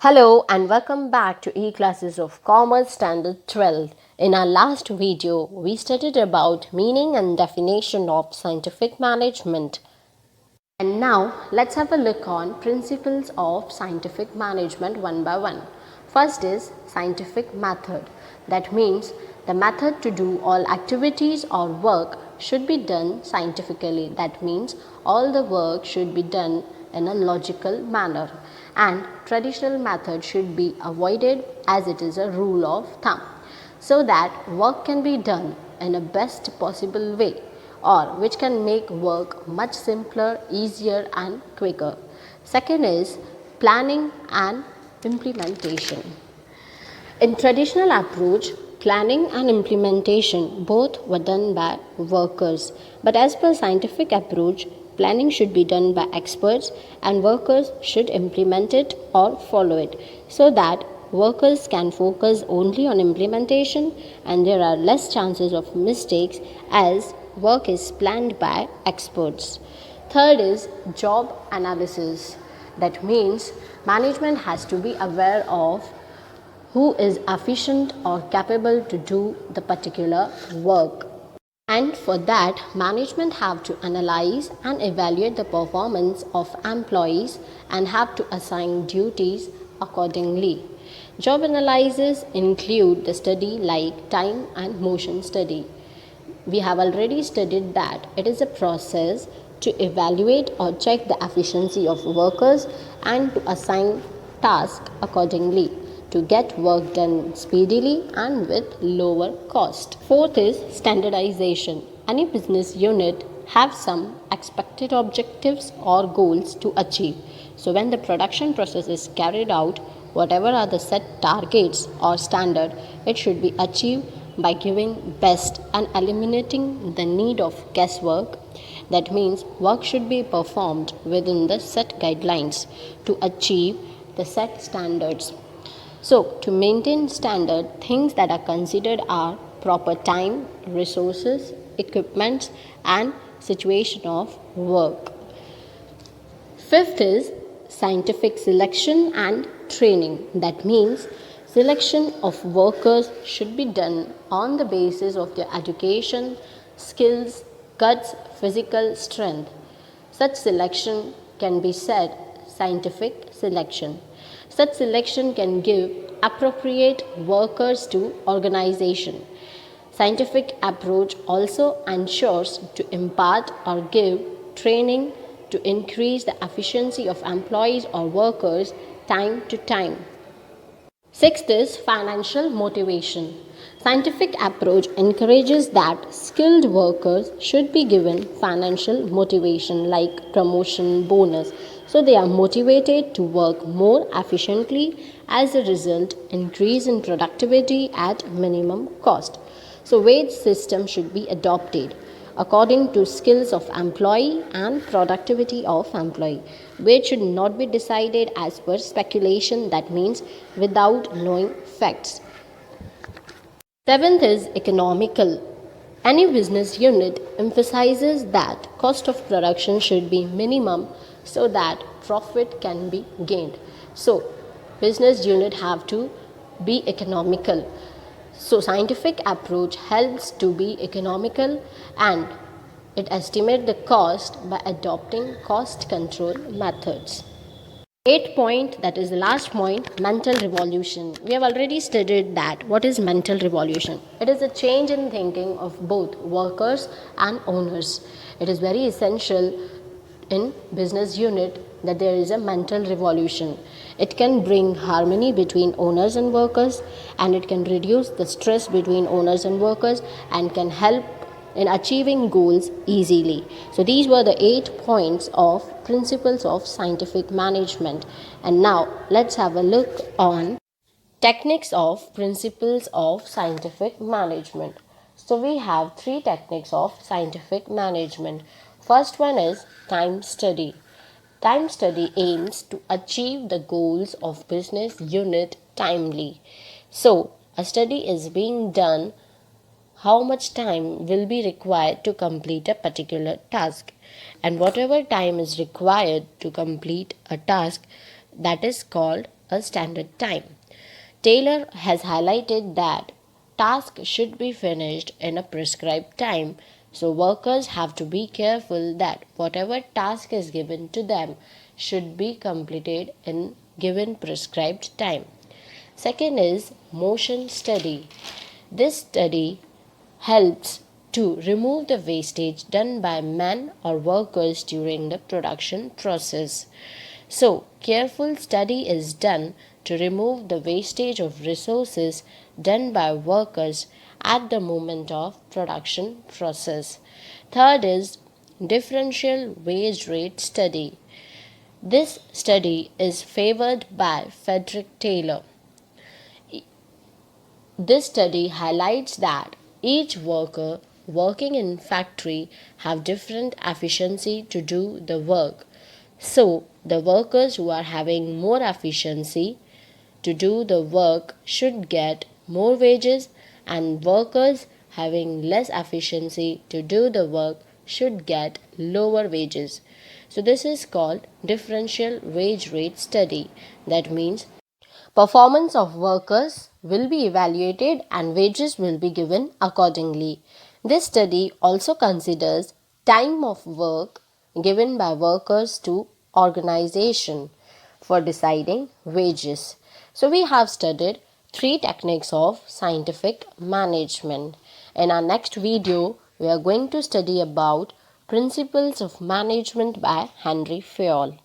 Hello and welcome back to e-classes of Commerce Standard 12. In our last video, we studied about meaning and definition of scientific management. And now let's have a look on principles of scientific management one by one. First is scientific method. That means the method to do all activities or work should be done scientifically. That means all the work should be done in a logical manner, and traditional method should be avoided as it is a rule of thumb, so that work can be done in a best possible way, or which can make work much simpler, easier and quicker. Second is planning and implementation. In traditional approach, planning and implementation both were done by workers, but as per scientific approach, planning should be done by experts and workers should implement it or follow it, so that workers can focus only on implementation and there are less chances of mistakes as work is planned by experts. Third is job analysis. That means management has to be aware of who is efficient or capable to do the particular work. And for that, management have to analyze and evaluate the performance of employees and have to assign duties accordingly. Job analysis include the study like time and motion study. We have already studied that it is a process to evaluate or check the efficiency of workers and to assign tasks accordingly to get work done speedily and with lower cost. Fourth is standardization. Any business unit have some expected objectives or goals to achieve. So when the production process is carried out, whatever are the set targets or standard, it should be achieved by giving best and eliminating the need of guesswork. That means work should be performed within the set guidelines to achieve the set standards. So, to maintain standard, things that are considered are proper time, resources, equipment, and situation of work. Fifth is scientific selection and training. That means selection of workers should be done on the basis of their education, skills, guts, physical strength. Such selection can be said scientific selection. Such selection can give appropriate workers to organization. Scientific approach also ensures to impart or give training to increase the efficiency of employees or workers time to time. Sixth is financial motivation. Scientific approach encourages that skilled workers should be given financial motivation like promotion, bonus, so they are motivated to work more efficiently. As a result, increase in productivity at minimum cost. So wage system should be adopted according to skills of employee and productivity of employee. Wage should not be decided as per speculation, that means without knowing facts. Seventh is economical. Any business unit emphasizes that cost of production should be minimum so that profit can be gained. So, business unit have to be economical. So, scientific approach helps to be economical and it estimates the cost by adopting cost control methods. Eighth point, that is the last point, mental revolution. We have already studied that. What is mental revolution? It is a change in thinking of both workers and owners. It is very essential in business unit that there is a mental revolution. It can bring harmony between owners and workers, and it can reduce the stress between owners and workers and can help in achieving goals easily. So these were the 8 points of principles of scientific management. And now let's have a look on techniques of principles of scientific management. So we have 3 techniques of scientific management. First one is time study. Time study aims to achieve the goals of business unit timely. So a study is being done how much time will be required to complete a particular task, and whatever time is required to complete a task, that is called a standard time. Taylor has highlighted that tasks should be finished in a prescribed time, so workers have to be careful that whatever task is given to them should be completed in given prescribed time. Second is motion study. This study helps to remove the wastage done by men or workers during the production process. So, careful study is done to remove the wastage of resources done by workers at the moment of production process. Third is differential wage rate study. This study is favored by Frederick Taylor. This study highlights that each worker working in factory have different efficiency to do the work. So, the workers who are having more efficiency to do the work should get more wages, and workers having less efficiency to do the work should get lower wages. So, this is called differential wage rate study. That means performance of workers will be evaluated and wages will be given accordingly. This study also considers time of work given by workers to organization for deciding wages. So we have studied 3 techniques of scientific management. In our next video, we are going to study about principles of management by Henry Fayol.